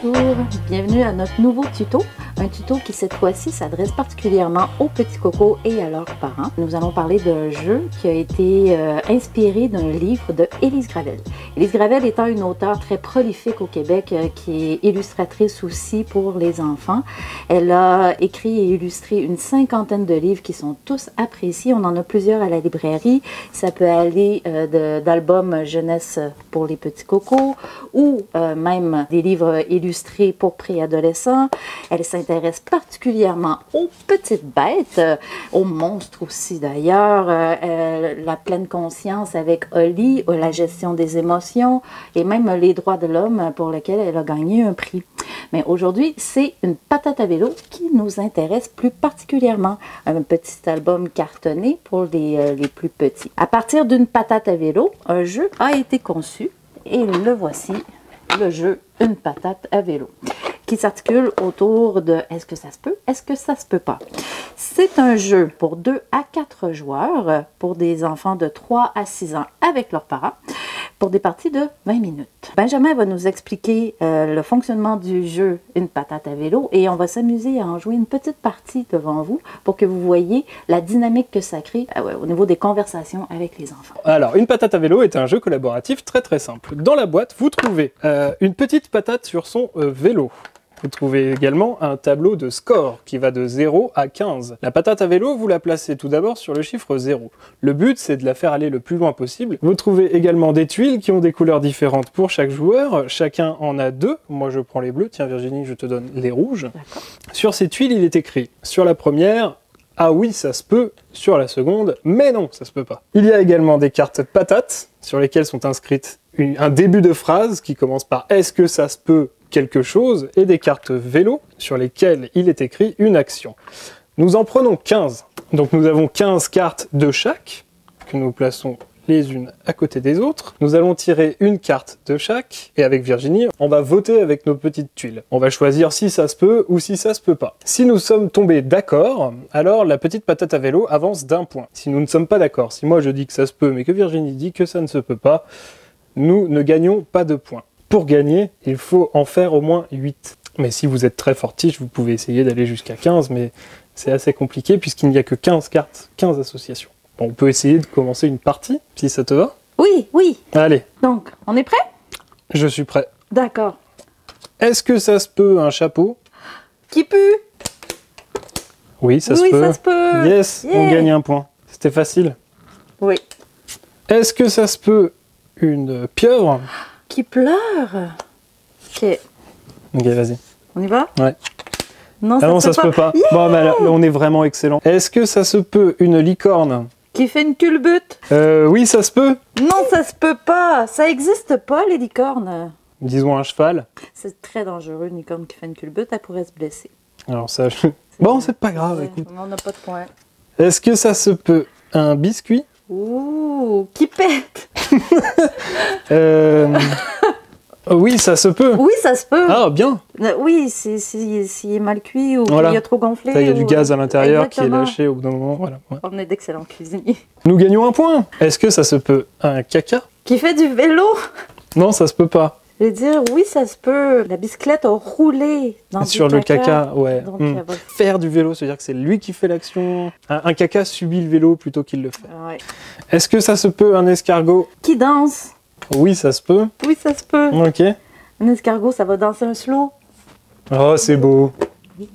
Bonjour, bienvenue à notre nouveau tuto. Un tuto qui cette fois-ci s'adresse particulièrement aux petits cocos et à leurs parents. Nous allons parler d'un jeu qui a été inspiré d'un livre de Élise Gravel. Élise Gravel étant une auteure très prolifique au Québec qui est illustratrice aussi pour les enfants. Elle a écrit et illustré une 50aine de livres qui sont tous appréciés. On en a plusieurs à la librairie. Ça peut aller d'albums jeunesse pour les petits cocos ou même des livres illustrés pour préadolescents. Elle s'intéresse particulièrement aux petites bêtes, aux monstres aussi d'ailleurs, la pleine conscience avec Oli, la gestion des émotions et même les droits de l'homme pour lesquels elle a gagné un prix. Mais aujourd'hui, c'est une patate à vélo qui nous intéresse plus particulièrement. Un petit album cartonné pour les plus petits. À partir d'une patate à vélo, un jeu a été conçu et le voici, le jeu Une patate à vélo, qui s'articule autour de est-ce que ça se peut, est-ce que ça se peut pas. C'est un jeu pour 2 à 4 joueurs, pour des enfants de 3 à 6 ans avec leurs parents, pour des parties de 20 minutes. Benjamin va nous expliquer le fonctionnement du jeu Une patate à vélo et on va s'amuser à en jouer une petite partie devant vous pour que vous voyez la dynamique que ça crée au niveau des conversations avec les enfants. Alors, Une patate à vélo est un jeu collaboratif très simple. Dans la boîte, vous trouvez une petite patate sur son vélo. Vous trouvez également un tableau de score qui va de 0 à 15. La patate à vélo, vous la placez tout d'abord sur le chiffre 0. Le but, c'est de la faire aller le plus loin possible. Vous trouvez également des tuiles qui ont des couleurs différentes pour chaque joueur. Chacun en a 2. Moi, je prends les bleus. Tiens, Virginie, je te donne les rouges. Sur ces tuiles, il est écrit, sur la première, ah oui, ça se peut, sur la seconde, mais non, ça se peut pas. Il y a également des cartes patates, sur lesquelles sont inscrites un début de phrase qui commence par « Est-ce que ça se peut quelque chose ?» et des cartes vélo, sur lesquelles il est écrit une action. Nous en prenons 15. Donc nous avons 15 cartes de chaque, que nous plaçons les unes à côté des autres. Nous allons tirer une carte de chaque, et avec Virginie, on va voter avec nos petites tuiles. On va choisir si ça se peut ou si ça se peut pas. Si nous sommes tombés d'accord, alors la petite patate à vélo avance d'1 point. Si nous ne sommes pas d'accord, si moi je dis que ça se peut, mais que Virginie dit que ça ne se peut pas, nous ne gagnons pas de points. Pour gagner, il faut en faire au moins 8. Mais si vous êtes très fortiche, vous pouvez essayer d'aller jusqu'à 15, mais c'est assez compliqué puisqu'il n'y a que 15 cartes, 15 associations. Bon, on peut essayer de commencer une partie, si ça te va. Oui, oui. Allez. Donc, on est prêt? Je suis prêt. D'accord. Est-ce que ça se peut un chapeau? Qui pue? Oui, ça se peut. Oui, ça se peut. Yes, yeah. On gagne un point. C'était facile. Oui. Est-ce que ça se peut une pieuvre? Qui pleure? Ok. Ok, vas-y. On y va? Ouais. Non, ça se peut pas. Yeah. Bon, bah là, on est vraiment excellent. Est-ce que ça se peut une licorne? Qui fait une culbute? Oui, ça se peut. Non, ça se peut pas. Ça existe pas, les licornes. Disons un cheval. C'est très dangereux, une licorne qui fait une culbute, elle pourrait se blesser. Alors ça, bon, c'est pas grave, écoute. On n'a pas de point. Est-ce que ça se peut un biscuit? Ouh, qui pète. Oui, ça se peut. Oui, ça se peut. Ah, bien. Oui, s'il est mal cuit ou voilà. qu'il a trop gonflé. Il y a du gaz à l'intérieur qui est Exactement. lâché au bout d'un moment. Voilà. Ouais. On est d'excellents cuisiniers. Nous gagnons un point. Est-ce que ça se peut un caca? Qui fait du vélo? Non, ça se peut pas. Je veux dire, oui, ça se peut. La bicyclette a roulé dans sur du caca. Le caca, ouais. Donc, Faire du vélo, c'est-à-dire que c'est lui qui fait l'action. Un caca subit le vélo plutôt qu'il le fait. Ouais. Est-ce que ça se peut un escargot? Qui danse? Oui, ça se peut. Oui, ça se peut. Ok. Un escargot, ça va danser un slow. Oh, c'est beau.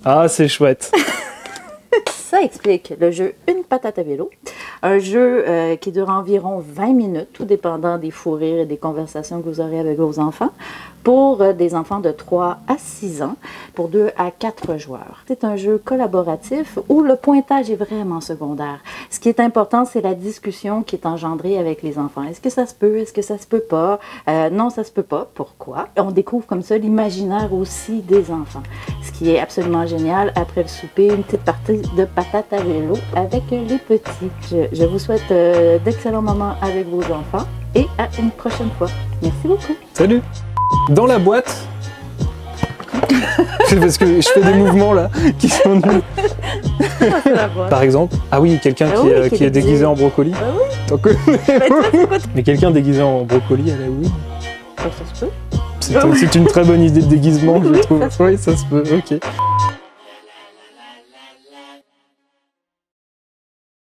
Ah, c'est chouette. Ça explique le jeu Une patate à vélo. Un jeu qui dure environ 20 minutes, tout dépendant des fous rires et des conversations que vous aurez avec vos enfants, pour des enfants de 3 à 6 ans, pour 2 à 4 joueurs. C'est un jeu collaboratif où le pointage est vraiment secondaire. Ce qui est important, c'est la discussion qui est engendrée avec les enfants. Est-ce que ça se peut? Est-ce que ça se peut pas? Non, ça se peut pas. Pourquoi? On découvre comme ça l'imaginaire aussi des enfants. Ce qui est absolument génial, après le souper, une petite partie de patates à vélo avec les petits. Je vous souhaite d'excellents moments avec vos enfants et à une prochaine fois. Merci beaucoup. Salut. Dans la boîte, C'est parce que je fais des mouvements là qui sont nuls. Par exemple, ah oui, quelqu'un qui est déguisé en brocoli. Bah oui. T'en connais? Mais quelqu'un déguisé en brocoli à Halloween. Ça se peut. C'est une très bonne idée de déguisement, je trouve. Oui, ça se peut, ok.